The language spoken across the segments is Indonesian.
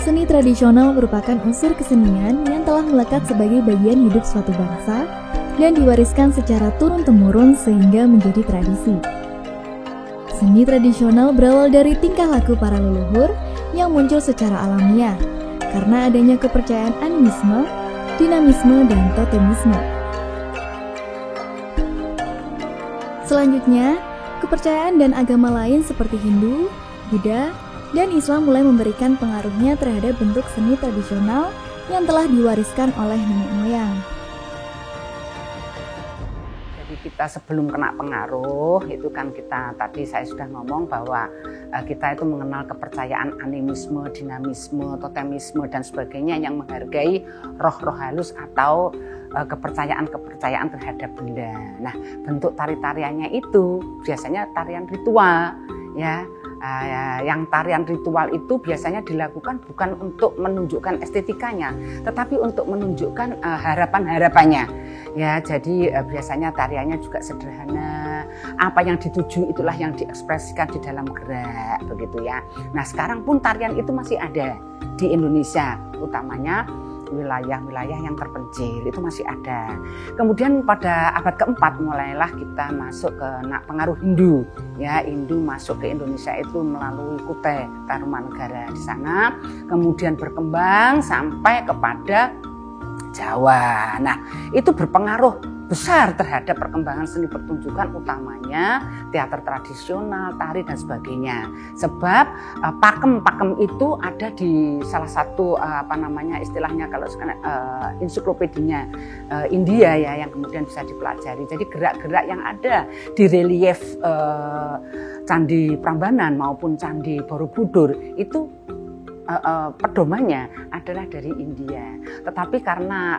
Seni tradisional merupakan unsur kesenian yang telah melekat sebagai bagian hidup suatu bangsa dan diwariskan secara turun-temurun sehingga menjadi tradisi. Seni tradisional berawal dari tingkah laku para leluhur yang muncul secara alamiah karena adanya kepercayaan animisme, dinamisme, dan totemisme. Selanjutnya, kepercayaan dan agama lain seperti Hindu, Buddha, dan Islam mulai memberikan pengaruhnya terhadap bentuk seni tradisional yang telah diwariskan oleh nenek moyang. Jadi kita sebelum kena pengaruh, itu kan kita tadi saya sudah ngomong bahwa kita itu mengenal kepercayaan animisme, dinamisme, totemisme, dan sebagainya yang menghargai roh-roh halus atau kepercayaan-kepercayaan terhadap benda. Nah, bentuk tari-tariannya itu biasanya tarian ritual, ya. Yang tarian ritual itu biasanya dilakukan bukan untuk menunjukkan estetikanya, tetapi untuk menunjukkan harapan-harapannya. Ya, jadi biasanya tariannya juga sederhana. Apa yang dituju itulah yang diekspresikan di dalam gerak, begitu ya. Nah, sekarang pun tarian itu masih ada di Indonesia, utamanya wilayah-wilayah yang terpencil itu masih ada. Kemudian pada abad keempat mulailah kita masuk ke pengaruh Hindu. Ya, Hindu masuk ke Indonesia itu melalui Kutai Tarumanegara di sana, kemudian berkembang sampai kepada Jawa. Nah, itu berpengaruh besar terhadap perkembangan seni pertunjukan, utamanya teater tradisional, tari dan sebagainya. Sebab pakem-pakem itu ada di salah satu istilahnya kalau sekarang ensiklopedinya India ya, yang kemudian bisa dipelajari. Jadi gerak-gerak yang ada di relief Candi Prambanan maupun Candi Borobudur itu pedomannya adalah dari India. Tetapi karena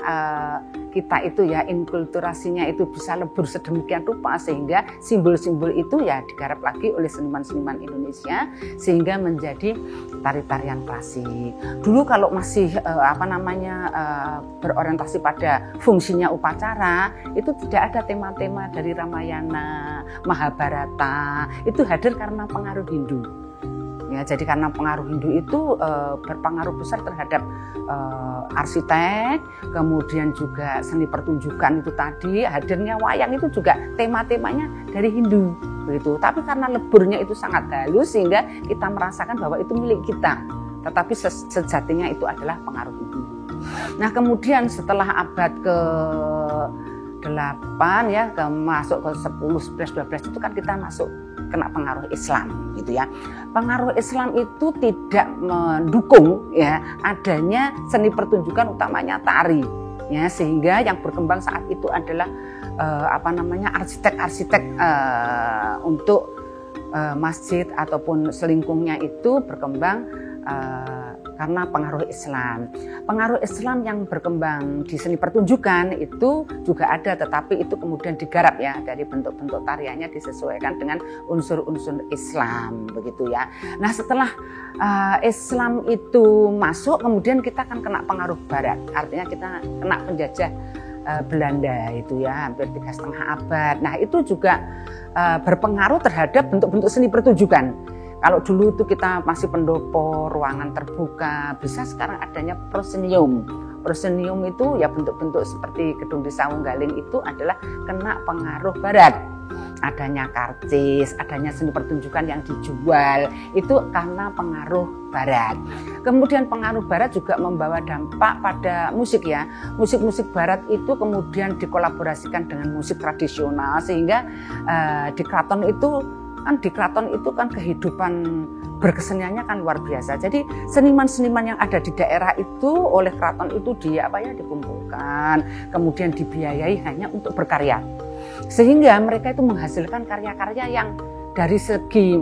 kita itu ya inkulturasinya itu bisa lebur sedemikian rupa sehingga simbol-simbol itu ya digarap lagi oleh seniman-seniman Indonesia sehingga menjadi tari-tarian klasik. Dulu kalau masih berorientasi pada fungsinya upacara, itu tidak ada tema-tema dari Ramayana, Mahabharata, itu hadir karena pengaruh Hindu. Ya, jadi karena pengaruh Hindu itu berpengaruh besar terhadap arsitek, kemudian juga seni pertunjukan itu tadi, hadirnya wayang itu juga tema-temanya dari Hindu begitu. Tapi karena leburnya itu sangat halus sehingga kita merasakan bahwa itu milik kita. Tetapi sejatinya itu adalah pengaruh Hindu. Nah, kemudian setelah abad ke-8 ya, masuk ke 10, 11, 12 itu kan kita masuk kena pengaruh Islam gitu ya. Pengaruh Islam itu tidak mendukung ya adanya seni pertunjukan utamanya tari ya, sehingga yang berkembang saat itu adalah arsitek-arsitek untuk masjid ataupun selingkungnya itu berkembang karena pengaruh Islam. Pengaruh Islam yang berkembang di seni pertunjukan itu juga ada, tetapi itu kemudian digarap ya, dari bentuk-bentuk tariannya disesuaikan dengan unsur-unsur Islam begitu ya. Nah, setelah Islam itu masuk, kemudian kita akan kena pengaruh Barat, artinya kita kena penjajah Belanda itu ya, hampir 3,5 abad. Nah, itu juga berpengaruh terhadap bentuk-bentuk seni pertunjukan. Kalau dulu itu kita masih pendopo, ruangan terbuka, bisa sekarang adanya proscenium. Proscenium itu ya bentuk-bentuk seperti gedung di Sawunggaling itu adalah kena pengaruh Barat. Adanya karcis, adanya seni pertunjukan yang dijual, itu karena pengaruh Barat. Kemudian pengaruh Barat juga membawa dampak pada musik ya. Musik-musik Barat itu kemudian dikolaborasikan dengan musik tradisional, sehingga di keraton itu kan kehidupan berkeseniannya kan luar biasa. Jadi seniman-seniman yang ada di daerah itu oleh keraton itu dikumpulkan, kemudian dibiayai hanya untuk berkarya. Sehingga mereka itu menghasilkan karya-karya yang dari segi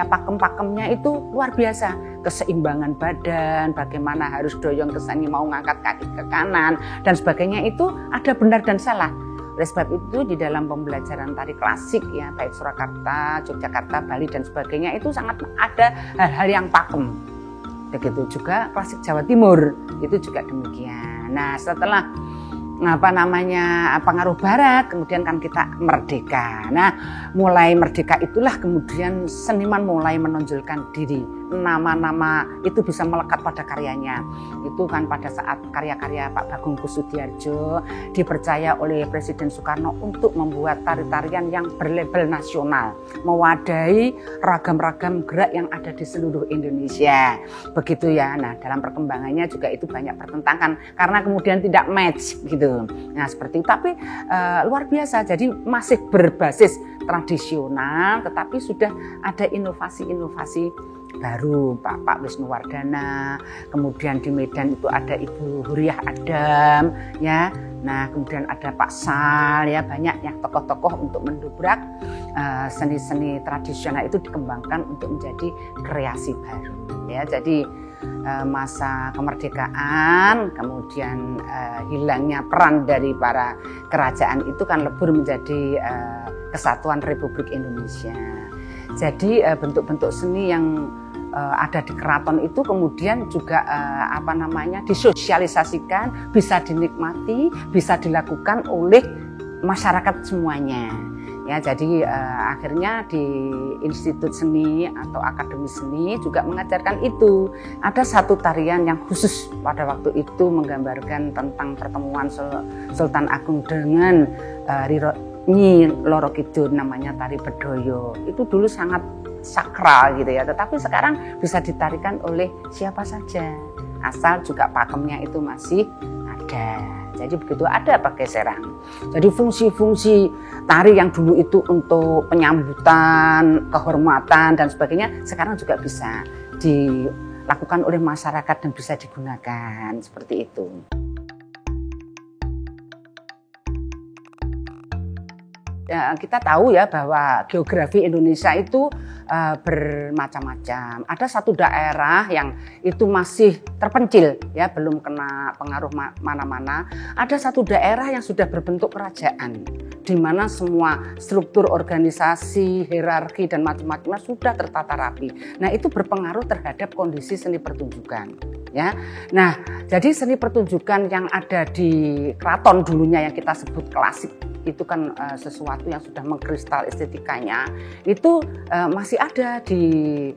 pakem-pakemnya itu luar biasa. Keseimbangan badan, bagaimana harus doyong ke sini mau ngangkat kaki ke kanan dan sebagainya, itu ada benar dan salah. Oleh sebab itu di dalam pembelajaran tari klasik ya, baik Surakarta, Yogyakarta, Bali dan sebagainya, itu sangat ada hal-hal yang pakem. Begitu juga klasik Jawa Timur itu juga demikian. Nah, setelah pengaruh Barat, kemudian kan kita merdeka. Nah, mulai merdeka itulah kemudian seniman mulai menonjolkan diri nama-nama itu bisa melekat pada karyanya. Itu kan pada saat karya-karya Pak Bagong Kussudiardja dipercaya oleh Presiden Soekarno untuk membuat tari-tarian yang berlabel nasional, mewadahi ragam-ragam gerak yang ada di seluruh Indonesia. Begitu ya. Nah, dalam perkembangannya juga itu banyak pertentangan karena kemudian tidak match gitu. Nah, seperti itu. Tapi luar biasa. Jadi masih berbasis tradisional, tetapi sudah ada inovasi-inovasi baru. Pak Wisnuwardana, kemudian di Medan itu ada Ibu Huriah Adam, ya. Nah, kemudian ada Pak Sal, ya, banyak ya tokoh-tokoh untuk mendobrak seni-seni tradisional itu dikembangkan untuk menjadi kreasi baru, ya. Jadi masa kemerdekaan, kemudian hilangnya peran dari para kerajaan itu kan lebur menjadi Kesatuan Republik Indonesia. Jadi bentuk-bentuk seni yang ada di keraton itu kemudian juga disosialisasikan, bisa dinikmati, bisa dilakukan oleh masyarakat semuanya. Ya, jadi akhirnya di Institut Seni atau Akademi Seni juga mengajarkan itu. Ada satu tarian yang khusus pada waktu itu menggambarkan tentang pertemuan Sultan Agung dengan Nyi Loro Kidul, namanya tari Bedoyo. Itu dulu sangat sakral gitu ya, tetapi sekarang bisa ditarikan oleh siapa saja asal juga pakemnya itu masih ada. Jadi begitu ada pergeseran. Jadi fungsi-fungsi tari yang dulu itu untuk penyambutan, kehormatan dan sebagainya sekarang juga bisa dilakukan oleh masyarakat dan bisa digunakan seperti itu. Ya, kita tahu ya bahwa geografi Indonesia itu bermacam-macam. Ada satu daerah yang itu masih terpencil, ya, belum kena pengaruh mana-mana. Ada satu daerah yang sudah berbentuk kerajaan, di mana semua struktur organisasi, hierarki dan macam-macamnya sudah tertata rapi. Nah, itu berpengaruh terhadap kondisi seni pertunjukan, ya. Nah, jadi seni pertunjukan yang ada di keraton dulunya yang kita sebut klasik itu kan sesuatu yang sudah mengkristal estetikanya, itu masih ada di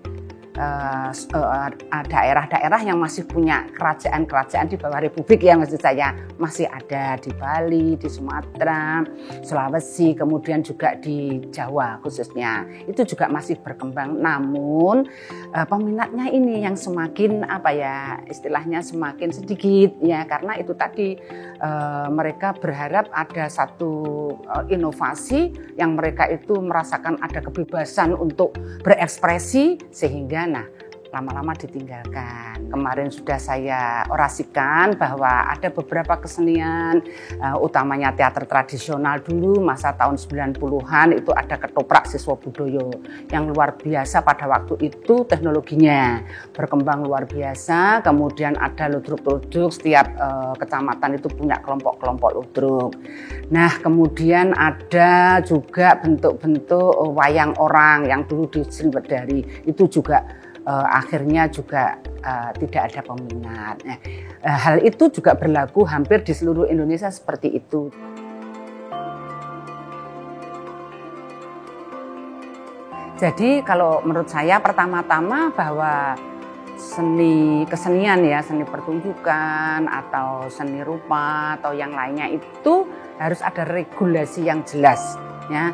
daerah-daerah yang masih punya kerajaan-kerajaan di bawah republik, ya, maksud saya masih ada di Bali, di Sumatera, Sulawesi, kemudian juga di Jawa khususnya. Itu juga masih berkembang, namun peminatnya ini yang semakin istilahnya semakin sedikit, ya, karena itu tadi mereka berharap ada satu inovasi yang mereka itu merasakan ada kebebasan untuk berekspresi sehingga lama-lama ditinggalkan. Kemarin sudah saya orasikan bahwa ada beberapa kesenian, utamanya teater tradisional dulu masa tahun 90-an itu ada ketoprak siswa budaya yang luar biasa pada waktu itu, teknologinya berkembang luar biasa. Kemudian ada ludruk-ludruk, setiap kecamatan itu punya kelompok-kelompok ludruk. Nah, kemudian ada juga bentuk-bentuk wayang orang yang dulu di Sriwedari, itu juga akhirnya juga tidak ada peminat. Nah, hal itu juga berlaku hampir di seluruh Indonesia seperti itu. Jadi kalau menurut saya pertama-tama bahwa kesenian ya, seni pertunjukan atau seni rupa atau yang lainnya itu harus ada regulasi yang jelas, ya,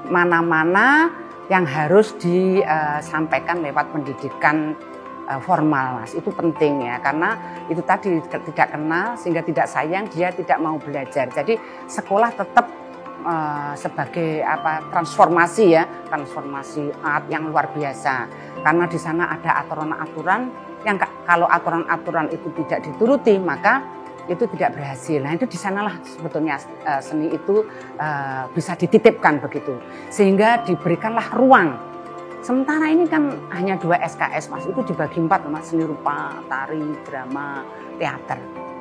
mana-mana yang harus disampaikan lewat pendidikan formal, Mas. Itu penting, ya, karena itu tadi tidak kenal sehingga tidak sayang, dia tidak mau belajar. Jadi sekolah tetap sebagai transformasi art yang luar biasa, karena di sana ada aturan-aturan yang kalau aturan-aturan itu tidak dituruti maka itu tidak berhasil. Nah, itu di sanalah sebetulnya seni itu bisa dititipkan begitu, sehingga diberikanlah ruang. Sementara ini kan hanya 2 SKS, Mas, itu dibagi 4, Mas, seni rupa, tari, drama, teater,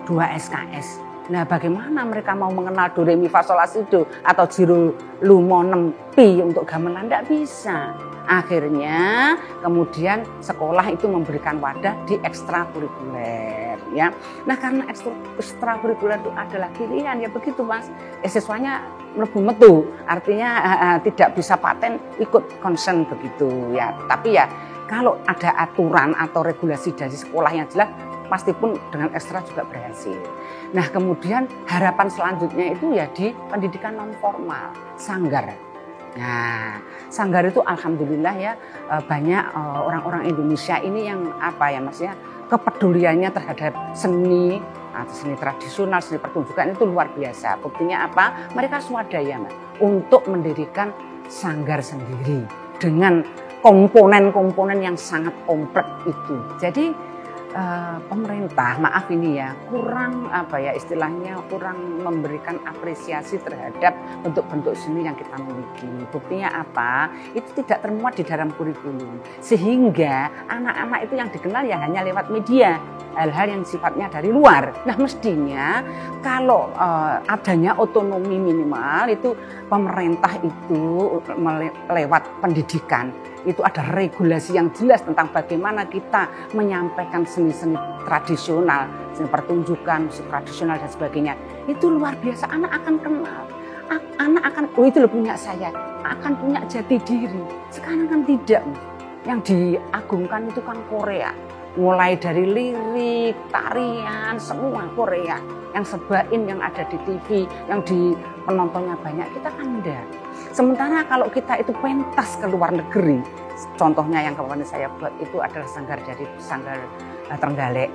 2 SKS. Nah, bagaimana mereka mau mengenal do re mi fa sol la si do atau jiro lu mo nem pi untuk gamelan? Tidak bisa. Akhirnya kemudian sekolah itu memberikan wadah di ekstrakurikuler, ya. Nah, karena ekstrakurikuler itu adalah pilihan, ya begitu, Mas. Siswanya mlebu metu, artinya tidak bisa paten ikut konsen begitu, ya. Tapi ya Kalau ada aturan atau regulasi dari sekolah yang jelas, pasti pun dengan ekstra juga berhasil. Nah, kemudian harapan selanjutnya itu ya di pendidikan non formal, sanggar. Nah, sanggar itu alhamdulillah ya banyak orang-orang Indonesia ini yang maksudnya kepeduliannya terhadap seni atau seni tradisional, seni pertunjukan itu luar biasa. Buktinya apa? Mereka swadaya untuk mendirikan sanggar sendiri dengan komponen-komponen yang sangat kompleks itu. Jadi pemerintah, maaf ini ya, kurang istilahnya kurang memberikan apresiasi terhadap bentuk-bentuk seni yang kita miliki. Buktinya apa? Itu tidak termuat di dalam kurikulum. Sehingga anak-anak itu yang dikenal ya hanya lewat media, hal-hal yang sifatnya dari luar. Nah, mestinya kalau adanya otonomi minimal itu pemerintah itu lewat pendidikan itu ada regulasi yang jelas tentang bagaimana kita menyampaikan seni-seni tradisional, seni pertunjukan, musik tradisional dan sebagainya. Itu luar biasa, anak akan kenal. Anak akan, oh itu loh punya saya, akan punya jati diri. Sekarang kan tidak. Yang diagungkan itu kan Korea. Mulai dari lirik, tarian, semua Korea. Yang sebain yang ada di TV, yang di penontonnya banyak, kita kan enggak. Sementara kalau kita itu pentas ke luar negeri, contohnya yang kemarin saya buat itu adalah sanggar dari sanggar Trenggalek,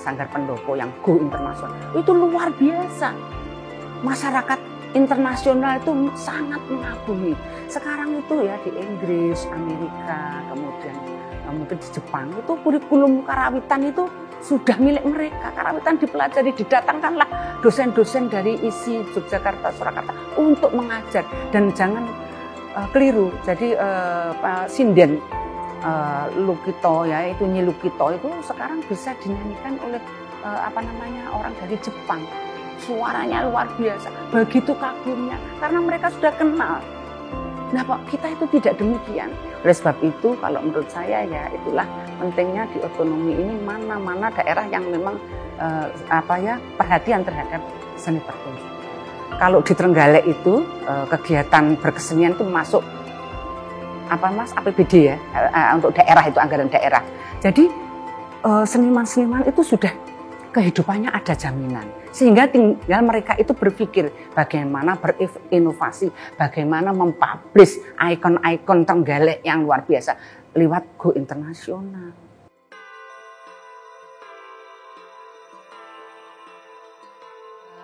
sanggar Pendopo yang go internasional. Itu luar biasa. Masyarakat internasional itu sangat mengagumi. Sekarang itu ya di Inggris, Amerika, kemudian mungkin di Jepang itu kurikulum karawitan itu sudah milik mereka. Karawitan dipelajari, didatangkanlah dosen-dosen dari isi Yogyakarta, Surakarta untuk mengajar. Dan jangan keliru, jadi sinden Lukito ya, itu Nyi Lukito itu sekarang bisa dinyanyikan oleh orang dari Jepang. Suaranya luar biasa, begitu kagumnya karena mereka sudah kenal. Nah, kita itu tidak demikian. Oleh sebab itu, kalau menurut saya ya itulah pentingnya di otonomi ini mana-mana daerah yang memang perhatian terhadap seni pertunjukan. Kalau di Trenggalek itu kegiatan berkesenian itu masuk APBD ya, untuk daerah itu anggaran daerah. Jadi seniman-seniman itu sudah kehidupannya ada jaminan. Sehingga tinggal mereka itu berpikir bagaimana berinovasi, bagaimana mempublish ikon-ikon Trenggalek yang luar biasa lewat go internasional.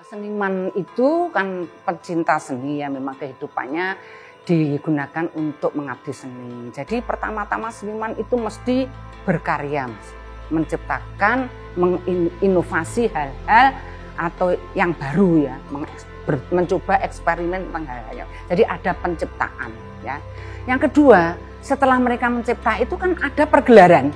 Seniman itu kan pecinta seni ya, memang kehidupannya digunakan untuk mengabdi seni. Jadi pertama-tama seniman itu mesti berkarya, menciptakan, menginovasi hal-hal atau yang baru ya, mencoba eksperimen tentang hal-hal. Jadi ada penciptaan ya. Yang kedua, setelah mereka mencipta itu kan ada pergelaran.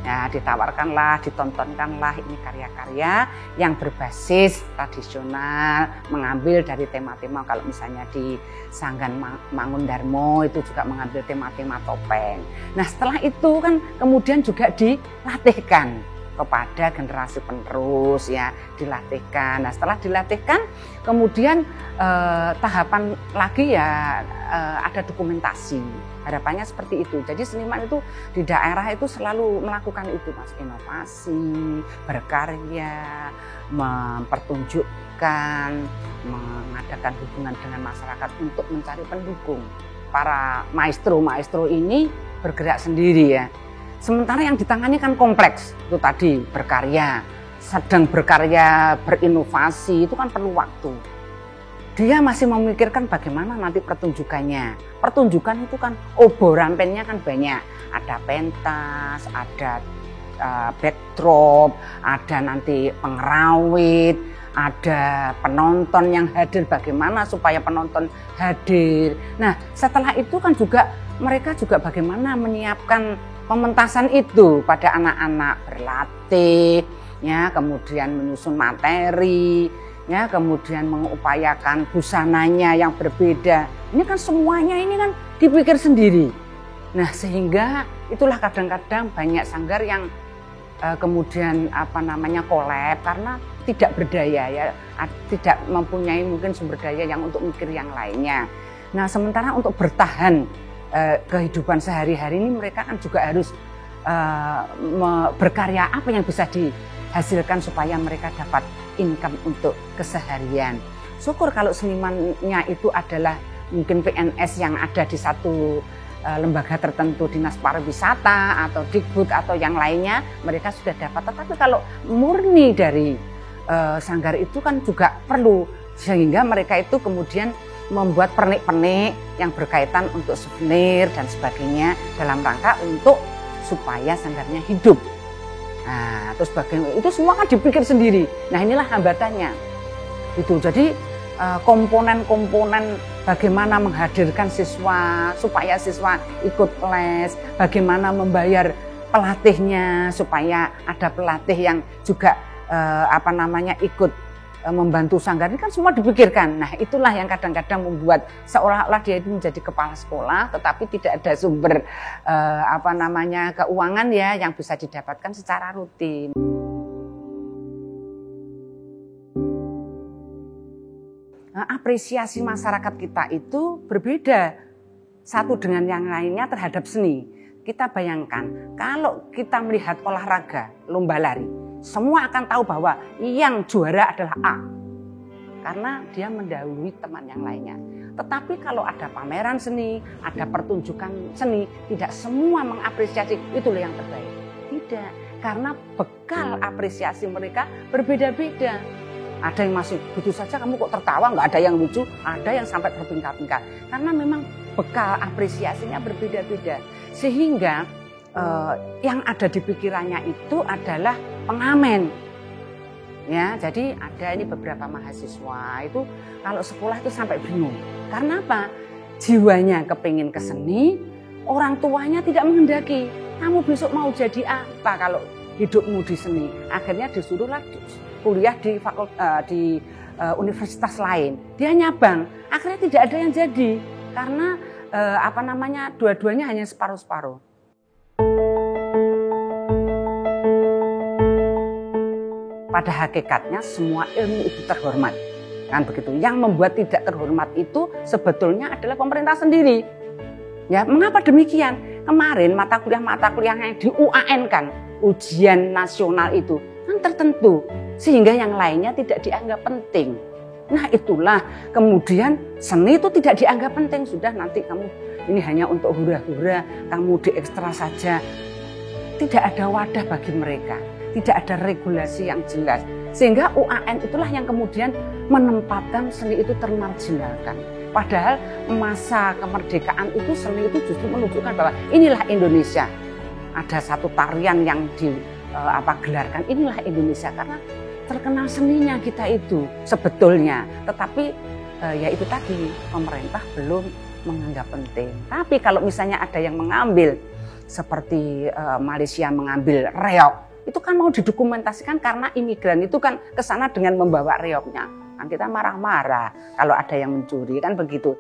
Ya, ditawarkanlah, ditontonkanlah ini karya-karya yang berbasis tradisional, mengambil dari tema-tema, kalau misalnya di Sanggan Mangundarmo itu juga mengambil tema-tema topeng. Nah, setelah itu kan kemudian juga dilatihkan kepada generasi penerus ya, dilatihkan. Nah, setelah dilatihkan kemudian tahapan lagi ya ada dokumentasi. Harapannya seperti itu. Jadi seniman itu di daerah itu selalu melakukan itu, Mas, inovasi, berkarya, mempertunjukkan, mengadakan hubungan dengan masyarakat untuk mencari pendukung. Para maestro ini bergerak sendiri ya. Sementara yang ditangani kan kompleks, itu tadi berkarya, sedang berkarya, berinovasi, itu kan perlu waktu. Dia masih memikirkan bagaimana nanti pertunjukannya. Pertunjukan itu kan oborampennya kan banyak. Ada pentas, ada backdrop, ada nanti pengerawit, ada penonton yang hadir, bagaimana supaya penonton hadir. Nah, setelah itu kan juga mereka juga bagaimana menyiapkan pementasan itu pada anak-anak, berlatih, ya, kemudian menyusun materi, ya, kemudian mengupayakan busananya yang berbeda. Ini kan semuanya ini kan dipikir sendiri. Nah, sehingga itulah kadang-kadang banyak sanggar yang kemudian kolab karena tidak berdaya ya, tidak mempunyai mungkin sumber daya yang untuk mikir yang lainnya. Nah, sementara untuk bertahan kehidupan sehari-hari ini mereka kan juga harus berkarya apa yang bisa dihasilkan supaya mereka dapat income untuk keseharian. Syukur kalau senimannya itu adalah mungkin PNS yang ada di satu lembaga tertentu, dinas pariwisata atau Dikbud atau yang lainnya, mereka sudah dapat. Tetapi kalau murni dari sanggar itu kan juga perlu, sehingga mereka itu kemudian membuat pernik-pernik yang berkaitan untuk souvenir dan sebagainya dalam rangka untuk supaya sanggarnya hidup. Nah, terus bagaimana itu semua kan dipikir sendiri. Nah, inilah hambatannya. Itu jadi komponen-komponen bagaimana menghadirkan siswa supaya siswa ikut les, bagaimana membayar pelatihnya supaya ada pelatih yang juga ikut membantu sanggar, ini kan semua dipikirkan. Nah, itulah yang kadang-kadang membuat seolah-olah dia itu menjadi kepala sekolah, tetapi tidak ada sumber keuangan ya yang bisa didapatkan secara rutin. Apresiasi masyarakat kita itu berbeda satu dengan yang lainnya terhadap seni. Kita bayangkan kalau kita melihat olahraga lomba lari, semua akan tahu bahwa yang juara adalah A karena dia mendahului teman yang lainnya. Tetapi kalau ada pameran seni, ada pertunjukan seni, tidak semua mengapresiasi itulah yang terbaik. Tidak, karena bekal apresiasi mereka berbeda-beda. Ada yang masih begitu saja kamu kok tertawa, nggak ada yang lucu, ada yang sampai terpingkal-pingkal. Karena memang bekal apresiasinya berbeda-beda. Sehingga yang ada di pikirannya itu adalah pengamen. Ya, jadi ada ini beberapa mahasiswa itu kalau sekolah itu sampai bingung. Karena apa? Jiwanya kepingin ke seni, orang tuanya tidak menghendaki. Kamu besok mau jadi apa kalau hidupmu di seni? Akhirnya disuruhlah kuliah di universitas lain. Dia nyabang, akhirnya tidak ada yang jadi karena dua-duanya hanya separuh-separuh. Pada hakikatnya semua ilmu itu terhormat, kan begitu. Yang membuat tidak terhormat itu sebetulnya adalah pemerintah sendiri. Ya, mengapa demikian? Kemarin mata kuliah yang di UAN kan, ujian nasional itu kan tertentu. Sehingga yang lainnya tidak dianggap penting. Nah, itulah kemudian seni itu tidak dianggap penting. Sudah nanti kamu ini hanya untuk hura-hura, kamu diekstra saja. Tidak ada wadah bagi mereka, tidak ada regulasi yang jelas. Sehingga UAN itulah yang kemudian menempatkan seni itu termarginalkan. Padahal masa kemerdekaan itu seni itu justru menunjukkan bahwa inilah Indonesia. Ada satu tarian yang gelarkan, inilah Indonesia karena terkenal seninya kita itu sebetulnya, tetapi ya itu tadi pemerintah belum menganggap penting. Tapi kalau misalnya ada yang mengambil seperti Malaysia mengambil reog, itu kan mau didokumentasikan karena imigran itu kan ke sana dengan membawa reognya. Kan kita marah-marah kalau ada yang mencuri, kan begitu.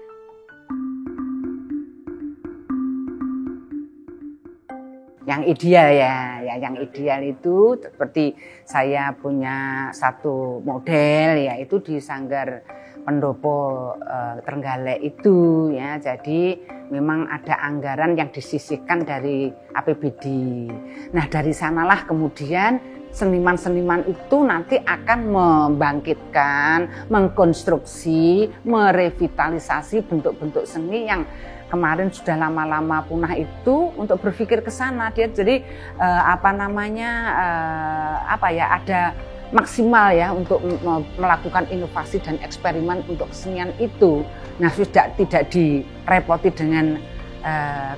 Yang ideal ya, yang ideal itu seperti saya punya satu model yaitu di Sanggar Pendopo Trenggalek itu ya. Jadi memang ada anggaran yang disisihkan dari APBD. Nah, dari sanalah kemudian seniman-seniman itu nanti akan membangkitkan, mengkonstruksi, merevitalisasi bentuk-bentuk seni yang kemarin sudah lama-lama punah itu untuk berpikir ke sana. Dia jadi ada maksimal ya untuk melakukan inovasi dan eksperimen untuk kesenian itu. Nah, sudah tidak direpoti dengan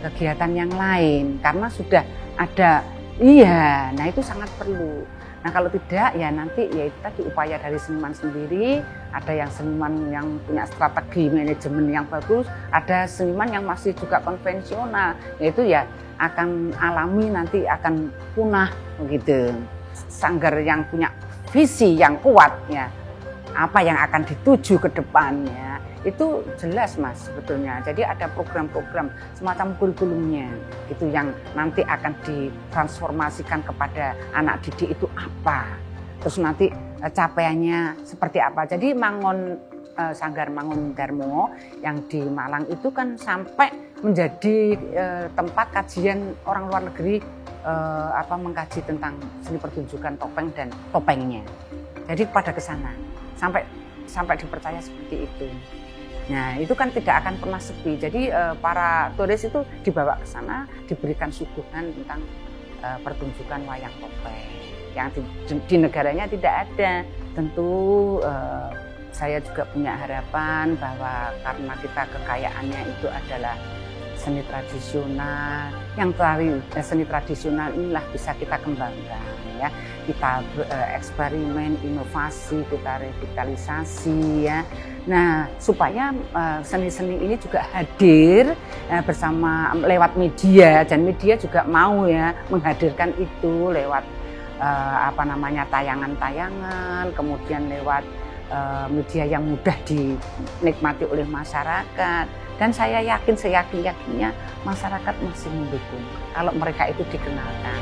kegiatan yang lain karena sudah ada. Iya, nah itu sangat perlu. Nah, kalau tidak ya nanti ya itu tadi upaya dari seniman sendiri, ada yang seniman yang punya strategi manajemen yang bagus, ada seniman yang masih juga konvensional, yaitu ya akan alami nanti akan punah begitu. Sanggar yang punya visi yang kuat ya, apa yang akan dituju ke depannya, itu jelas Mas sebetulnya. Jadi ada program-program semacam kurikulumnya itu yang nanti akan ditransformasikan kepada anak didik itu apa. Terus nanti capaiannya seperti apa. Jadi Sanggar Mangun Darmo yang di Malang itu kan sampai menjadi tempat kajian orang luar negeri mengkaji tentang seni pertunjukan topeng dan topengnya. Jadi pada ke sana sampai dipercaya seperti itu. Nah, itu kan tidak akan pernah sepi. Jadi para turis itu dibawa ke sana, diberikan suguhan tentang pertunjukan wayang topeng yang di negaranya tidak ada. Tentu saya juga punya harapan bahwa karena kita kekayaannya itu adalah seni tradisional, yang seni tradisional inilah bisa kita kembangkan, ya. Kita eksperimen, inovasi, kita revitalisasi, ya. Nah, supaya seni-seni ini juga hadir bersama lewat media, dan media juga mau, ya, menghadirkan itu lewat tayangan-tayangan, kemudian lewat media yang mudah dinikmati oleh masyarakat. Dan saya yakin, seyakin-yakinnya masyarakat masih mendukung kalau mereka itu dikenalkan.